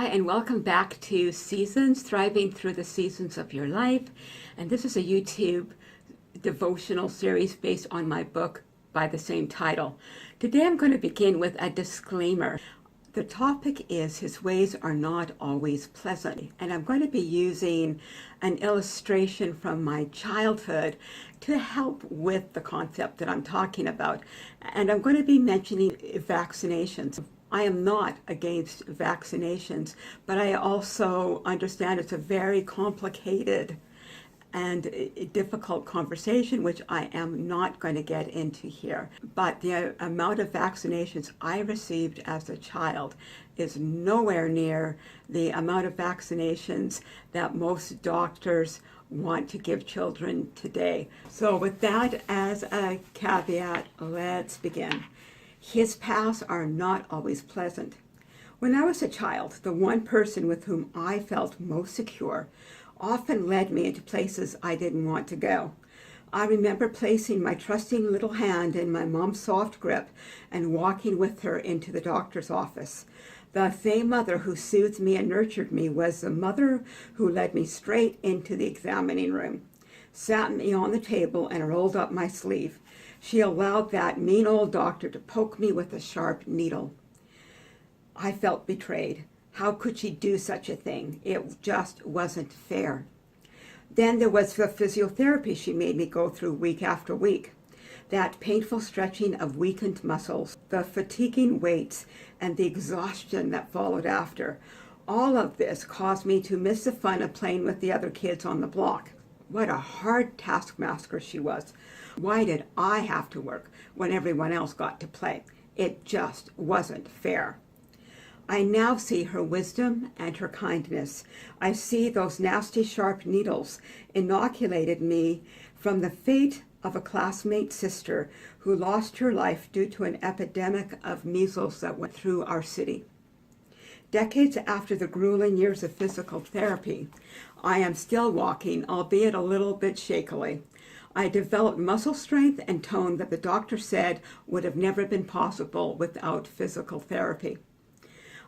and welcome back to Seasons, Thriving Through the Seasons of Your Life. And this is a YouTube devotional series based on my book by the same title. Today I'm going to begin with a disclaimer. The topic is His ways are not always pleasant. And I'm going to be using an illustration from my childhood to help with the concept that I'm talking about. And I'm going to be mentioning vaccinations. I am not against vaccinations, but I also understand it's a very complicated and difficult conversation, which I am not going to get into here. But the amount of vaccinations I received as a child is nowhere near the amount of vaccinations that most doctors want to give children today. So with that as a caveat, let's begin. His paths are not always pleasant. When I was a child, the one person with whom I felt most secure often led me into places I didn't want to go. I remember placing my trusting little hand in my mom's soft grip and walking with her into the doctor's office. The same mother who soothed me and nurtured me was the mother who led me straight into the examining room, sat me on the table and rolled up my sleeve. She allowed that mean old doctor to poke me with a sharp needle. I felt betrayed. How could she do such a thing? It just wasn't fair. Then there was the physiotherapy she made me go through week after week. That painful stretching of weakened muscles, the fatiguing weights, and the exhaustion that followed after. All of this caused me to miss the fun of playing with the other kids on the block. What a hard taskmaster she was. Why did I have to work when everyone else got to play? It just wasn't fair. I now see her wisdom and her kindness. I see those nasty sharp needles inoculated me from the fate of a classmate sister who lost her life due to an epidemic of measles that went through our city. Decades after the grueling years of physical therapy, I am still walking, albeit a little bit shakily. I developed muscle strength and tone that the doctor said would have never been possible without physical therapy.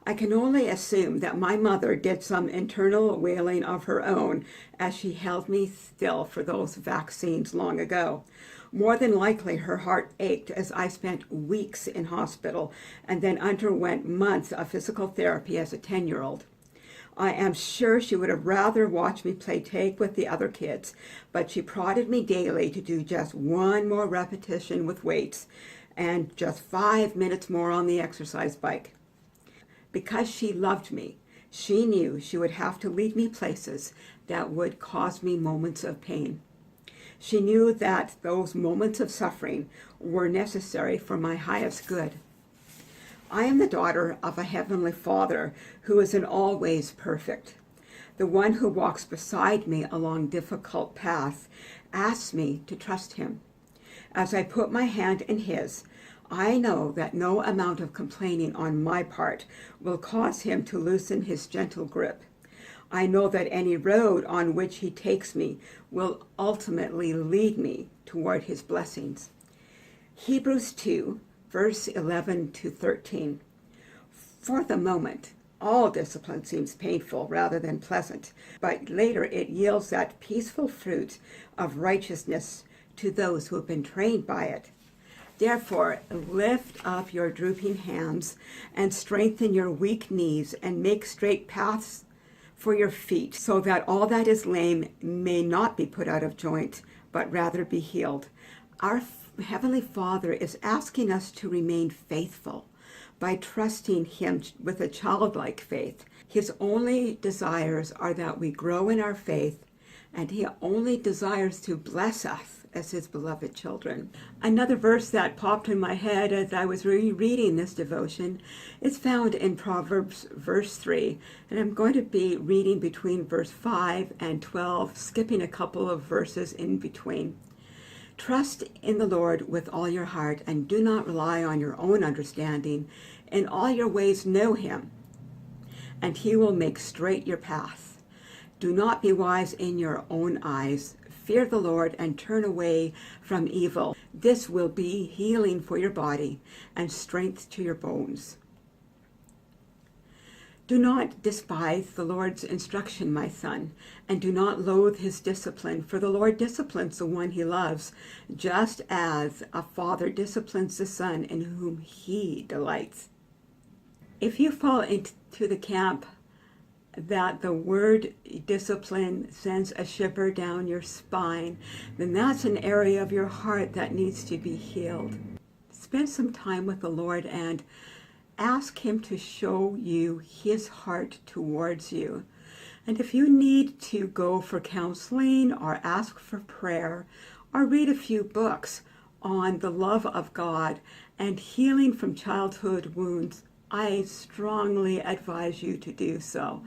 I can only assume that my mother did some internal wailing of her own as she held me still for those vaccines long ago. More than likely, her heart ached as I spent weeks in hospital and then underwent months of physical therapy as a 10-year-old. I am sure she would have rather watched me play tag with the other kids, but she prodded me daily to do just one more repetition with weights and just 5 minutes more on the exercise bike. Because she loved me, she knew she would have to lead me places that would cause me moments of pain. She knew that those moments of suffering were necessary for my highest good. I am the daughter of a Heavenly Father who is in all ways perfect. The one who walks beside me along difficult paths asks me to trust him. As I put my hand in his, I know that no amount of complaining on my part will cause him to loosen his gentle grip. I know that any road on which he takes me will ultimately lead me toward his blessings. Hebrews 2, verse 11 to 13. For the moment, all discipline seems painful rather than pleasant, but later it yields that peaceful fruit of righteousness to those who have been trained by it. Therefore, lift up your drooping hands and strengthen your weak knees and make straight paths for your feet, so that all that is lame may not be put out of joint, but rather be healed. Our Heavenly Father is asking us to remain faithful by trusting Him with a childlike faith. His only desires are that we grow in our faith, and He only desires to bless us as His beloved children. Another verse that popped in my head as I was rereading this devotion is found in Proverbs verse 3, and I'm going to be reading between verse 5 and 12, skipping a couple of verses in between. Trust in the Lord with all your heart, and do not rely on your own understanding. In all your ways know Him, and He will make straight your path. Do not be wise in your own eyes. Fear the Lord and turn away from evil. This will be healing for your body and strength to your bones. Do not despise the Lord's instruction, my son, and do not loathe his discipline, for the Lord disciplines the one he loves, just as a father disciplines the son in whom he delights. If you fall into the camp that the word discipline sends a shiver down your spine, then that's an area of your heart that needs to be healed. Spend some time with the Lord and ask him to show you his heart towards you. And if you need to go for counseling or ask for prayer or read a few books on the love of God and healing from childhood wounds, I strongly advise you to do so.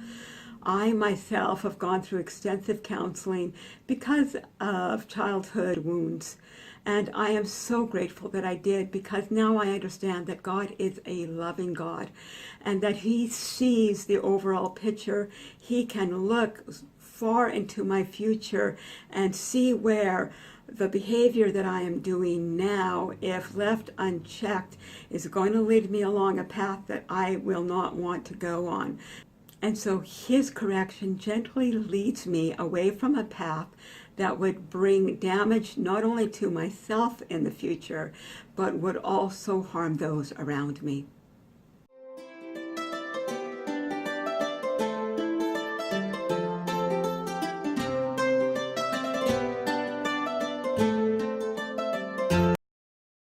I myself have gone through extensive counseling because of childhood wounds. And I am so grateful that I did, because now I understand that God is a loving God and that he sees the overall picture. He can look far into my future and see where the behavior that I am doing now, if left unchecked, is going to lead me along a path that I will not want to go on. And so his correction gently leads me away from a path that would bring damage not only to myself in the future, but would also harm those around me.